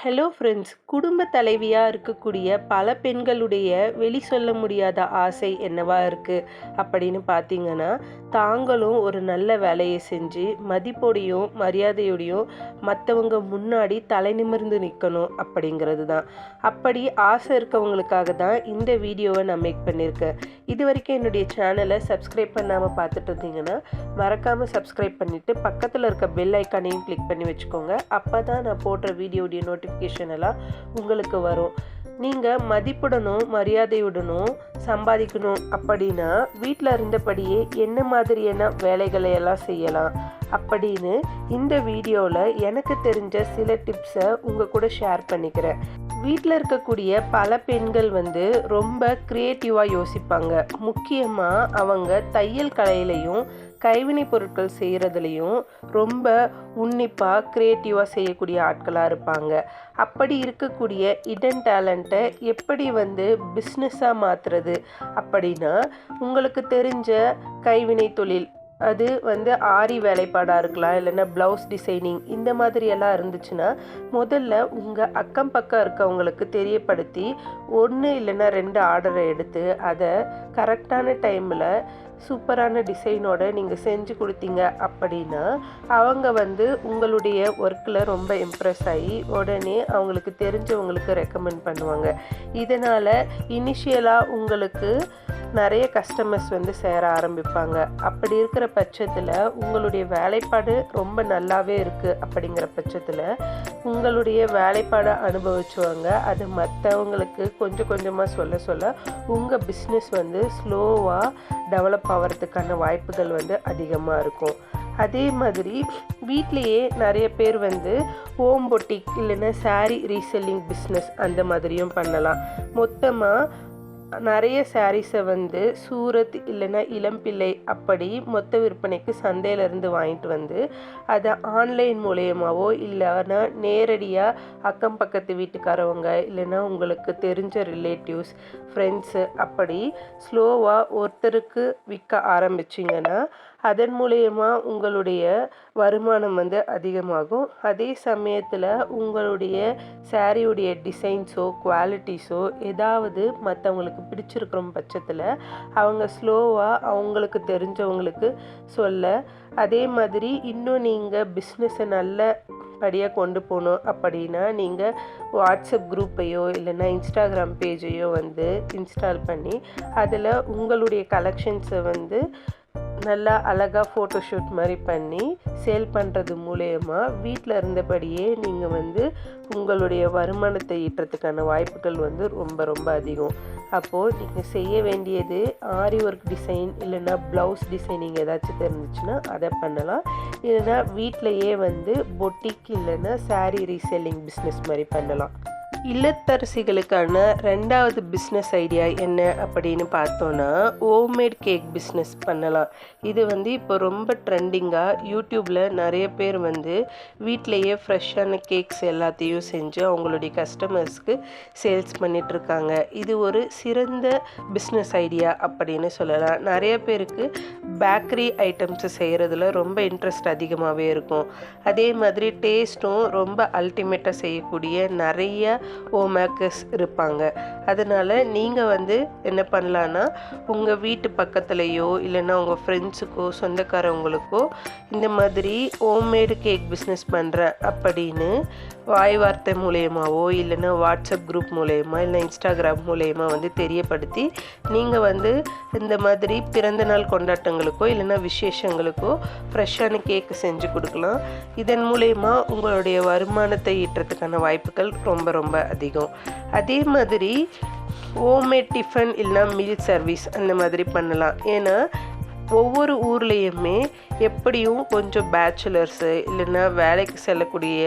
Hello friends, குடும்ப தலைவியாக இருக்கக்கூடிய பல பெண்களுடைய வெளி சொல்ல முடியாத ஆசை என்னவா இருக்குது அப்படின்னு பார்த்தீங்கன்னா, தாங்களும் ஒரு நல்ல வேலையை செஞ்சு மதிப்போடையும் மரியாதையோடையும் மற்றவங்க முன்னாடி தலை நிமிர்ந்து நிற்கணும் அப்படிங்கிறது தான். அப்படி ஆசை இருக்கவங்களுக்காக தான் இந்த வீடியோவை நான் மேக் பண்ணியிருக்கேன். இது வரைக்கும் என்னுடைய சேனலை சப்ஸ்கிரைப் பண்ணாமல் பார்த்துட்டு இருந்தீங்கன்னா மறக்காமல் சப்ஸ்கிரைப் பண்ணிவிட்டு பக்கத்தில் இருக்க பெல் ஐக்கானையும் கிளிக் பண்ணி வச்சுக்கோங்க. அப்போ தான் நான் போடுற வீடியோடைய நோட்டிஃபிகேஷன் எல்லாம் உங்களுக்கு வரும். நீங்கள் மதிப்புடனும் மரியாதையுடனும் சம்பாதிக்கணும் அப்படின்னா வீட்டில் இருந்தபடியே என்ன மாதிரியான வேலைகளை எல்லாம் செய்யலாம் அப்படின்னு இந்த வீடியோவில் எனக்கு தெரிஞ்ச சில டிப்ஸை உங்கள் கூட ஷேர் பண்ணிக்கிறேன். வீட்டில் இருக்கக்கூடிய பல பெண்கள் ரொம்ப க்ரியேட்டிவாக யோசிப்பாங்க. முக்கியமாக அவங்க தையல் கலையிலையும் கைவினை பொருட்கள் செய்கிறதுலையும் ரொம்ப உன்னிப்பாக க்ரியேட்டிவாக செய்யக்கூடிய ஆட்களாக இருப்பாங்க. அப்படி இருக்கக்கூடிய இடன் டேலண்ட்டை எப்படி பிஸ்னஸாக மாற்றுறது அப்படின்னா, உங்களுக்கு தெரிஞ்ச கைவினை தொழில் அது ஆரி வேலைப்பாடாக இருக்கலாம், இல்லைன்னா ப்ளவுஸ் டிசைனிங் இந்த மாதிரியெல்லாம் இருந்துச்சுன்னா முதல்ல உங்கள் அக்கம் பக்கம் இருக்கவங்களுக்கு தெரியப்படுத்தி 1 இல்லைன்னா 2 ஆர்டரை எடுத்து அதை கரெக்டான டைமில் சூப்பரான டிசைனோட நீங்கள் செஞ்சு கொடுத்தீங்க அப்படின்னா அவங்க உங்களுடைய ஒர்க்கில் ரொம்ப இம்ப்ரெஸ் ஆகி உடனே அவங்களுக்கு தெரிஞ்சவங்களுக்கு ரெக்கமெண்ட் பண்ணுவாங்க. இதனால் இனிஷியலாக உங்களுக்கு நிறைய கஸ்டமர்ஸ் சேர ஆரம்பிப்பாங்க. அப்படி இருக்கிற பட்சத்தில் உங்களுடைய வேலைப்பாடு ரொம்ப நல்லாவே இருக்குது அப்படிங்கிற பட்சத்தில் உங்களுடைய வேலைப்பாடை அனுபவிச்சுவாங்க. அது மற்றவங்களுக்கு கொஞ்சம் கொஞ்சமாக சொல்ல சொல்ல உங்கள் பிஸ்னஸ் ஸ்லோவாக டெவலப் ஆகிறதுக்கான வாய்ப்புகள் அதிகமாக இருக்கும். அதே மாதிரி வீட்லேயே நிறைய பேர் ஹோம் பொட்டிக் இல்லைன்னா சாரீ ரீசெல்லிங் பிஸ்னஸ் அந்த மாதிரியும் பண்ணலாம். மொத்தமாக நிறைய சாரீஸை சூரத் இல்லைன்னா இளம்பிள்ளை அப்படி மொத்த விற்பனைக்கு சந்தையிலேருந்து வாங்கிட்டு அதை ஆன்லைன் மூலயமாவோ இல்லைன்னா நேரடியாக அக்கம் பக்கத்து வீட்டுக்காரவங்க இல்லைன்னா உங்களுக்கு தெரிஞ்ச ரிலேட்டிவ்ஸ் ஃப்ரெண்ட்ஸு அப்படி ஸ்லோவாக ஒருத்தருக்கு விற்க ஆரம்பிச்சிங்கன்னா அதன் மூலயமா உங்களுடைய வருமானம் அதிகமாகும். அதே சமயத்தில் உங்களுடைய சாரியுடைய டிசைன்ஸோ குவாலிட்டிஸோ ஏதாவது மற்றவங்களுக்கு பிடிச்சிருக்கிற பட்சத்தில் அவங்க ஸ்லோவாக அவங்களுக்கு தெரிஞ்சவங்களுக்கு சொல்ல, அதே மாதிரி இன்னும் நீங்கள் பிஸ்னஸை நல்ல படியாக கொண்டு போகணும் அப்படின்னா நீங்கள் வாட்ஸ்அப் குரூப்பையோ இல்லைன்னா இன்ஸ்டாகிராம் பேஜையோ இன்ஸ்டால் பண்ணி அதில் உங்களுடைய கலெக்ஷன்ஸை நல்லா அழகாக ஃபோட்டோஷூட் மாதிரி பண்ணி சேல் பண்ணுறது மூலயமா வீட்டில் இருந்தபடியே நீங்கள் உங்களுடைய வருமானத்தை ஈட்டுறதுக்கான வாய்ப்புகள் ரொம்ப ரொம்ப அதிகம். அப்போது நீங்கள் செய்ய வேண்டியது ஆரி ஒர்க் டிசைன் இல்லைன்னா ப்ளவுஸ் டிசைனிங் ஏதாச்சும் தெரிஞ்சிச்சுன்னா அதை பண்ணலாம். இல்லைன்னா வீட்டிலையே பொட்டிக் இல்லைன்னா சாரீ ரீசெல்லிங் பிஸ்னஸ் மாதிரி பண்ணலாம். இல்லத்தரசிகளுக்கான 2வது பிஸ்னஸ் ஐடியா என்ன அப்படின்னு பார்த்தோன்னா ஹோம்மேட் கேக் பிஸ்னஸ் பண்ணலாம். இது இப்போ ரொம்ப ட்ரெண்டிங்காக யூடியூப்பில் நிறைய பேர் வீட்டிலையே ஃப்ரெஷ்ஷான கேக்ஸ் எல்லாத்தையும் செஞ்சு அவங்களுடைய கஸ்டமர்ஸ்க்கு சேல்ஸ் பண்ணிகிட்ருக்காங்க. இது ஒரு சிறந்த பிஸ்னஸ் ஐடியா அப்படின்னு சொல்லலாம். நிறைய பேருக்கு பேக்கரி ஐட்டம்ஸு செய்கிறதுல ரொம்ப இன்ட்ரெஸ்ட் அதிகமாகவே இருக்கும். அதே மாதிரி டேஸ்ட்டும் ரொம்ப அல்டிமேட்டாக செய்யக்கூடிய நிறைய ஹோம்மேக்கர்ஸ் இருப்பாங்க. அதனால் நீங்கள் என்ன பண்ணலான்னா உங்கள் வீட்டு பக்கத்துலேயோ இல்லைன்னா உங்கள் ஃப்ரெண்ட்ஸுக்கோ சொந்தக்காரவங்களுக்கோ இந்த மாதிரி ஹோம்மேடு கேக் பிஸ்னஸ் பண்ணுறேன் அப்படின்னு வாய் வார்த்தை மூலயமாவோ இல்லைன்னா வாட்ஸ்அப் குரூப் மூலயமா இல்லை இன்ஸ்டாகிராம் மூலயமா தெரியப்படுத்தி நீங்கள் இந்த மாதிரி பிறந்தநாள் கொண்டாட்டங்களுக்கோ இல்லைன்னா விசேஷங்களுக்கோ ஃப்ரெஷ்ஷான கேக்கு செஞ்சு கொடுக்கலாம். இதன் மூலயமா உங்களுடைய வருமானத்தை ஈட்டுறதுக்கான வாய்ப்புகள் ரொம்ப ரொம்ப அதிகம். அதே மாதிரி ஹோம்மேட் டிஃபன் இல்லைன்னா மீல் சர்வீஸ் அந்த மாதிரி பண்ணலாம். ஏன்னா ஒவ்வொரு ஊர்லேயுமே எப்படியும் கொஞ்சம் பேச்சுலர்ஸு இல்லைன்னா வேலைக்கு செல்லக்கூடிய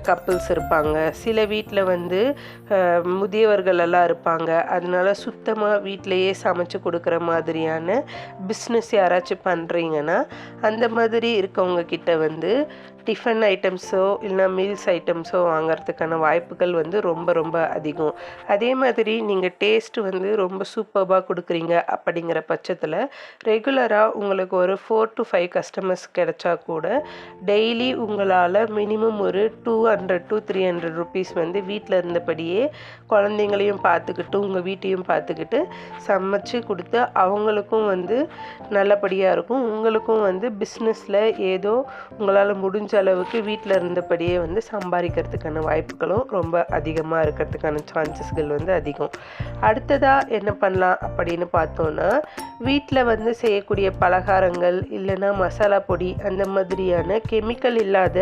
கப்புள்ஸ் இருப்பாங்க. சில வீட்டில் முதியவர்கள் எல்லாம் இருப்பாங்க. அதனால சுத்தமாக வீட்டிலையே சமைச்சு கொடுக்குற மாதிரியான பிஸ்னஸ் யாராச்சும் பண்ணுறீங்கன்னா அந்த மாதிரி இருக்கவங்க கிட்ட டிஃபன் ஐட்டம்ஸோ இல்லைனா மீல்ஸ் ஐட்டம்ஸோ வாங்கிறதுக்கான வாய்ப்புகள் ரொம்ப ரொம்ப அதிகம். அதே மாதிரி நீங்கள் டேஸ்ட்டு ரொம்ப சூப்பராக கொடுக்குறீங்க அப்படிங்கிற பட்சத்தில் ரெகுலராக உங்களுக்கு ஒரு 4 to 5 கஸ்டமர்ஸ் கிடைச்சா கூட டெய்லி உங்களால் மினிமம் ஒரு 200 to 300 ருபீஸ் வந்து வீட்டில் இருந்தபடியே குழந்தைங்களையும் பார்த்துக்கிட்டு உங்கள் வீட்டையும் பார்த்துக்கிட்டு சமைச்சு கொடுத்து அவங்களுக்கும் வந்து நல்லபடியாக இருக்கும். உங்களுக்கும் வந்து பிஸ்னஸில் ஏதோ உங்களால் முடிஞ்ச அளவுக்கு வீட்டில் இருந்தபடியே வந்து சம்பாதிக்கிறதுக்கான வாய்ப்புகளும் ரொம்ப அதிகமாக இருக்கிறதுக்கான சான்சஸ்கள் வந்து அதிகம். அடுத்ததாக என்ன பண்ணலாம் அப்படின்னு பார்த்தோன்னா, வீட்டில் வந்து செய்யக்கூடிய பலகாரங்கள் இல்லைன்னா மசாலா பொடி அந்த மாதிரியான கெமிக்கல் இல்லாத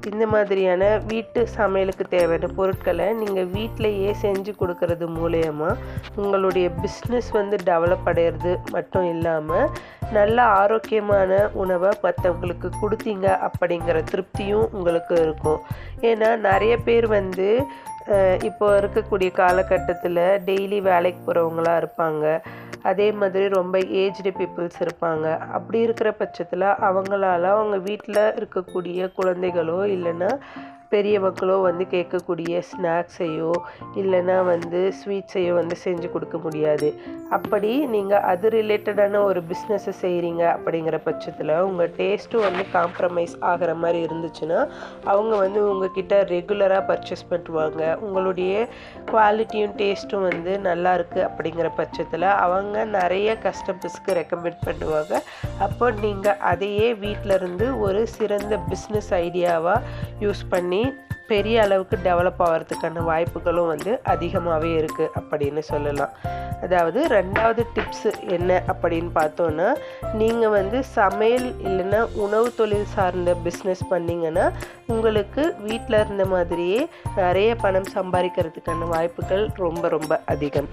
இந்த மாதிரியான வீட்டு சமையலுக்கு தேவையான பொருட்களை நீங்கள் வீட்டிலையே செஞ்சு கொடுக்கறது மூலயமா உங்களுடைய பிஸ்னஸ் வந்து டெவலப் அடைகிறது மட்டும் இல்லாமல் நல்ல ஆரோக்கியமான உணவை மற்றவங்களுக்கு கொடுத்தீங்க அப்படிங்கிற திருப்தியும் உங்களுக்கு இருக்கும். ஏன்னா நிறைய பேர் வந்து இப்போ இருக்கக்கூடிய காலகட்டத்தில் டெய்லி வேலைக்கு போகிறவங்களாக இருப்பாங்க. அதே மாதிரி ரொம்ப ஏஜ்டு பீப்புள்ஸ் இருப்பாங்க. அப்படி இருக்கிற பட்சத்தில் அவங்களால அவங்க வீட்டில் இருக்கக்கூடிய குழந்தைகளோ இல்லைன்னா பெரியவங்களோ வந்து கேட்கக்கூடிய ஸ்நாக்ஸையோ இல்லைன்னா வந்து ஸ்வீட்ஸையோ வந்து செஞ்சு கொடுக்க முடியாது. அப்படி நீங்கள் அது ரிலேட்டடான ஒரு பிஸ்னஸை செய்கிறீங்க அப்படிங்கிற பட்சத்தில் உங்கள் டேஸ்ட்டும் வந்து காம்ப்ரமைஸ் ஆகிற மாதிரி இருந்துச்சுன்னா அவங்க வந்து உங்ககிட்ட ரெகுலராக பர்ச்சேஸ் பண்ணுவாங்க. உங்களுடைய குவாலிட்டியும் டேஸ்ட்டும் வந்து நல்லா இருக்குது அப்படிங்கிற பட்சத்தில் அவங்க நிறைய கஸ்டமர்ஸ்க்கு ரெக்கமெண்ட் பண்ணுவாங்க. அப்போ நீங்கள் அதையே வீட்டில் இருந்து ஒரு சிறந்த பிஸ்னஸ் ஐடியாவாக யூஸ் பண்ணி பெரிய அளவுக்கு டெவலப் ஆகிறதுக்கான வாய்ப்புகளும் வந்து அதிகமாகவே இருக்குது அப்படின்னு சொல்லலாம். அதாவது ரெண்டாவது டிப்ஸ் என்ன அப்படின்னு பார்த்தோன்னா, நீங்கள் வந்து சமையல் இல்லைன்னா உணவு தொழில் சார்ந்த பிஸ்னஸ் பண்ணிங்கன்னா உங்களுக்கு வீட்டில் இருந்த மாதிரியே நிறைய பணம் சம்பாதிக்கிறதுக்கான வாய்ப்புகள் ரொம்ப ரொம்ப அதிகம்.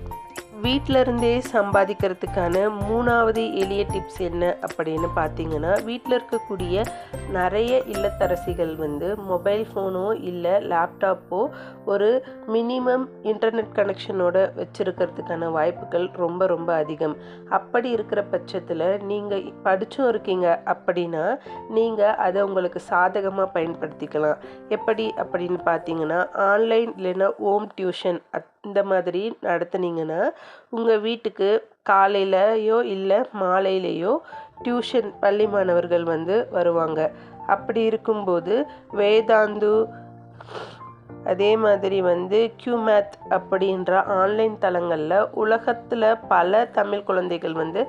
வீட்டில் இருந்தே சம்பாதிக்கிறதுக்கான மூணாவது எளிய டிப்ஸ் என்ன அப்படின்னு பார்த்தீங்கன்னா, வீட்டில் இருக்கக்கூடிய நிறைய இல்லத்தரசிகள் வந்து மொபைல் ஃபோனோ இல்லை லேப்டாப்போ ஒரு மினிமம் இன்டர்நெட் கனெக்ஷனோட வச்சுருக்கிறதுக்கான வாய்ப்புகள் ரொம்ப ரொம்ப அதிகம். அப்படி இருக்கிற பட்சத்தில் நீங்கள் படிச்சும் இருக்கீங்க அப்படின்னா நீங்கள் அதை உங்களுக்கு சாதகமாக பயன்படுத்திக்கலாம். எப்படி அப்படின்னு பார்த்தீங்கன்னா, ஆன்லைன் இல்லைன்னா ஹோம் டியூஷன் இந்த மாதிரி நடத்துனீங்கன்னா உங்கள் வீட்டுக்கு காலையிலையோ இல்லை மாலையிலையோ டியூஷன் பள்ளி மாணவர்கள் வந்து வருவாங்க. அப்படி இருக்கும்போது வேதாந்து அதே மாதிரி வந்து QMath அப்படின்ற ஆன்லைன் தளங்களில் உலகத்தில் பல தமிழ் குழந்தைகள் வந்து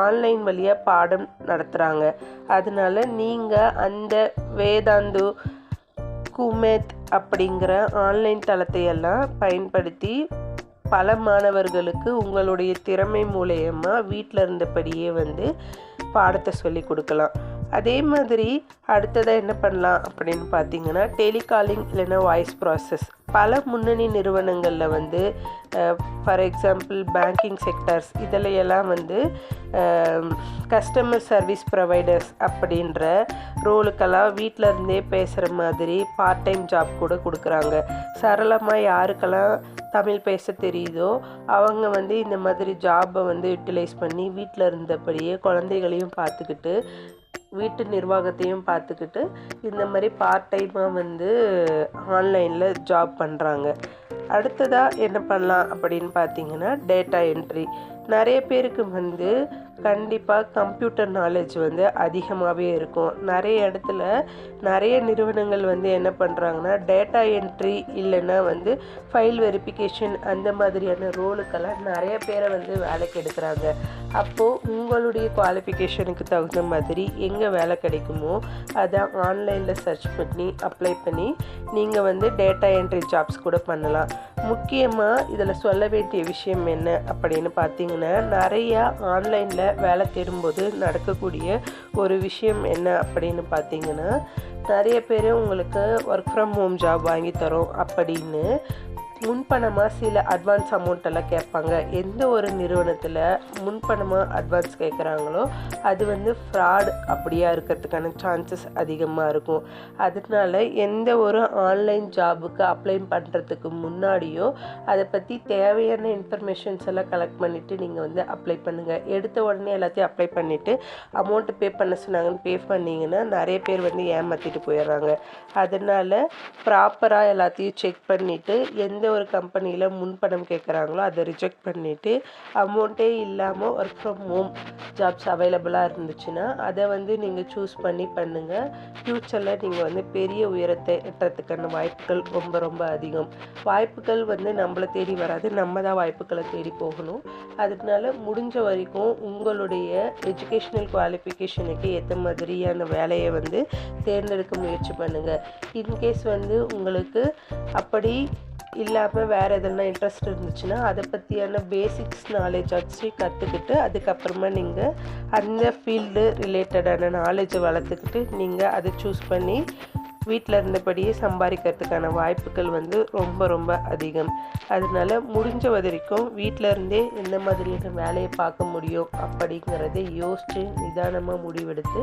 ஆன்லைன் வழியாக பாடம் நடத்துகிறாங்க. அதனால நீங்கள் அந்த வேதாந்து QMath அப்படிங்கிற ஆன்லைன் தளத்தையெல்லாம் பயன்படுத்தி பல மாணவர்களுக்கு உங்களுடைய திறமை மூலயமா வீட்டில் இருந்தபடியே வந்து பாடத்தை சொல்லி கொடுக்கலாம். அதே மாதிரி அடுத்ததாக என்ன பண்ணலாம் அப்படின்னு பார்த்தீங்கன்னா, டெலிகாலிங் இல்லைன்னா வாய்ஸ் ப்ராசஸ் பல முன்னணி நிறுவனங்களில் வந்து ஃபார் எக்ஸாம்பிள் பேங்கிங் செக்டர்ஸ் இதிலையெல்லாம் வந்து கஸ்டமர் சர்வீஸ் ப்ரொவைடர்ஸ் அப்படின்ற ரோலுக்கெல்லாம் வீட்டில் இருந்தே பேசுகிற மாதிரி பார்ட் டைம் ஜாப் கூட கொடுக்குறாங்க. சரளமாக யாருக்கெல்லாம் தமிழ் பேச தெரியுதோ அவங்க வந்து இந்த மாதிரி ஜாபை வந்து யூட்டிலைஸ் பண்ணி வீட்டில் இருந்தபடியே குழந்தைகளையும் பார்த்துக்கிட்டு வீட்டு நிர்வாகத்தையும் பார்த்துக்கிட்டு இந்த மாதிரி பார்ட் டைமாக வந்து ஆன்லைனில் ஜாப் பண்ணுறாங்க. அடுத்ததாக என்ன பண்ணலாம் அப்படின்னு பார்த்தீங்கன்னா, டேட்டா என்ட்ரி. நிறைய பேருக்கு வந்து கண்டிப்பாக கம்ப்யூட்டர் நாலேஜ் வந்து அதிகமாகவே இருக்கும். நிறைய இடத்துல நிறைய நிறுவனங்கள் வந்து என்ன பண்ணுறாங்கன்னா, டேட்டா என்ட்ரி இல்லைன்னா வந்து ஃபைல் வெரிஃபிகேஷன் அந்த மாதிரியான ரோலுக்கெல்லாம் நிறைய பேரை வந்து வேலைக்கு எடுக்கிறாங்க. அப்போது உங்களுடைய குவாலிஃபிகேஷனுக்கு தகுந்த மாதிரி எங்கே வேலை கிடைக்குமோ அதை ஆன்லைனில் சர்ச் பண்ணி அப்ளை பண்ணி நீங்கள் வந்து டேட்டா என்ட்ரி ஜாப்ஸ் கூட பண்ணலாம். முக்கியமாக இதில் சொல்ல வேண்டிய விஷயம் என்ன அப்படின்னு பார்த்தீங்கன்னா, நிறையா ஆன்லைனில் வேலை தேடும்போது நடக்கக்கூடிய ஒரு விஷயம் என்ன அப்படின்னு பார்த்தீங்கன்னா, நிறைய பேர் உங்களுக்கு ஒர்க் ஃப்ரம் ஹோம் ஜாப் வாங்கி தரோம் அப்படின்னு முன்பணமாக சில அட்வான்ஸ் அமௌண்ட்டெல்லாம் கேட்பாங்க. எந்த ஒரு நிறுவனத்தில் முன்பணமாக அட்வான்ஸ் கேட்குறாங்களோ அது வந்து ஃப்ராட் அப்படியா இருக்கிறதுக்கான சான்சஸ் அதிகமாக இருக்கும். அதனால எந்த ஒரு ஆன்லைன் ஜாபுக்கு அப்ளை பண்ணுறதுக்கு முன்னாடியோ அதை பற்றி தேவையான இன்ஃபர்மேஷன்ஸ் எல்லாம் கலெக்ட் பண்ணிவிட்டு நீங்கள் வந்து அப்ளை பண்ணுங்கள். எடுத்த உடனே எல்லாத்தையும் அப்ளை பண்ணிவிட்டு அமௌண்ட்டு பே பண்ண சொன்னாங்கன்னு பே பண்ணிங்கன்னா நிறைய பேர் வந்து ஏமாற்றிட்டு போயிடுறாங்க. அதனால் ப்ராப்பராக எல்லாத்தையும் செக் பண்ணிவிட்டு எந்த ஒரு கம்பெனியில் முன்பணம் கேட்குறாங்களோ அதை ரிஜெக்ட் பண்ணிவிட்டு அமௌண்ட்டே இல்லாமல் ஒர்க் ஃப்ரம் ஹோம் ஜாப்ஸ் அவைலபிளாக இருந்துச்சுன்னா அதை வந்து நீங்கள் சூஸ் பண்ணி பண்ணுங்கள். ஃப்யூச்சரில் நீங்கள் வந்து பெரிய உயரத்தை எட்டுறதுக்கான வாய்ப்புகள் ரொம்ப ரொம்ப அதிகம். வாய்ப்புகள் வந்து நம்மளை தேடி வராது, நம்ம தான் வாய்ப்புகளை தேடி போகணும். அதனால முடிஞ்ச வரைக்கும் உங்களுடைய எஜுகேஷ்னல் குவாலிஃபிகேஷனுக்கு ஏற்ற மாதிரியான வேலையை வந்து தேர்ந்தெடுக்க முயற்சி பண்ணுங்கள். இன்கேஸ் வந்து உங்களுக்கு அப்படி இல்லாமல் வேறு எதனா இன்ட்ரெஸ்ட் இருந்துச்சுன்னா அதை பற்றியான பேசிக்ஸ் நாலேஜ் வச்சு கற்றுக்கிட்டு அதுக்கப்புறமா நீங்கள் அந்த ஃபீல்டு ரிலேட்டடான நாலேஜை வளர்த்துக்கிட்டு நீங்கள் அதை சூஸ் பண்ணி வீட்டில் இருந்தபடியே சம்பாதிக்கிறதுக்கான வாய்ப்புகள் வந்து ரொம்ப ரொம்ப அதிகம். அதனால முடிஞ்ச வரைக்கும் வீட்டில் இருந்தே எந்த மாதிரியான வேலையை பார்க்க முடியும் அப்படிங்கிறத யோசித்து நிதானமாக முடிவெடுத்து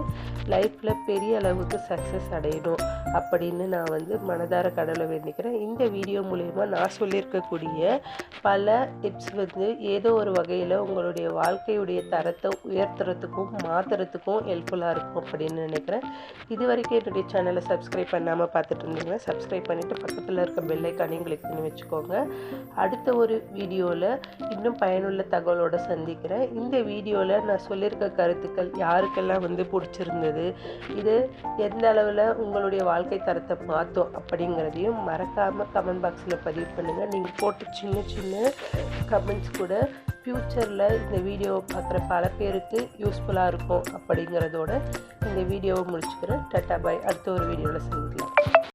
லைஃப்பில் பெரிய அளவுக்கு சக்ஸஸ் அடையணும் அப்படின்னு நான் வந்து மனதார கடவுளை வேண்டிக்கிறேன். இந்த வீடியோ மூலயமா நான் சொல்லியிருக்கக்கூடிய பல டிப்ஸ் வந்து ஏதோ ஒரு வகையில் உங்களுடைய வாழ்க்கையுடைய தரத்தை உயர்த்துறதுக்கும் மாற்றுறதுக்கும் ஹெல்ப்ஃபுல்லாக இருக்கும் அப்படின்னு நினைக்கிறேன். இது வரைக்கும் என்னுடைய சேனலை சப்ஸ்கிரைப் பண்ணாமல் பார்த்துட்டு இருந்தீங்கன்னா சப்ஸ்கிரைப் பண்ணிவிட்டு பக்கத்தில் இருக்க பெல் ஐக்கானையும் கிளிக் பண்ணி வச்சுக்கோங்க. அடுத்த ஒரு வீடியோவில் இன்னும் பயனுள்ள தகவலோடு சந்திக்கிறேன். இந்த வீடியோவில் நான் சொல்லியிருக்க கருத்துக்கள் யாருக்கெல்லாம் வந்து பிடிச்சிருந்தது, இது எந்த அளவில் உங்களுடைய வாழ்க்கை தரத்தை மாற்றும் அப்படிங்கிறதையும் மறக்காமல் கமெண்ட் பாக்ஸில் பதிவு பண்ணுங்கள். நீங்கள் போட்டு சின்ன சின்ன கமெண்ட்ஸ் கூட ஃப்யூச்சரில் இந்த வீடியோவை பார்க்குற பல பேருக்கு யூஸ்ஃபுல்லாக இருக்கும் அப்படிங்கிறதோட இந்த வீடியோவை முடிச்சுக்கிறேன். டாட்டா பாய். அடுத்த ஒரு வீடியோவில் சந்திக்கலாம்.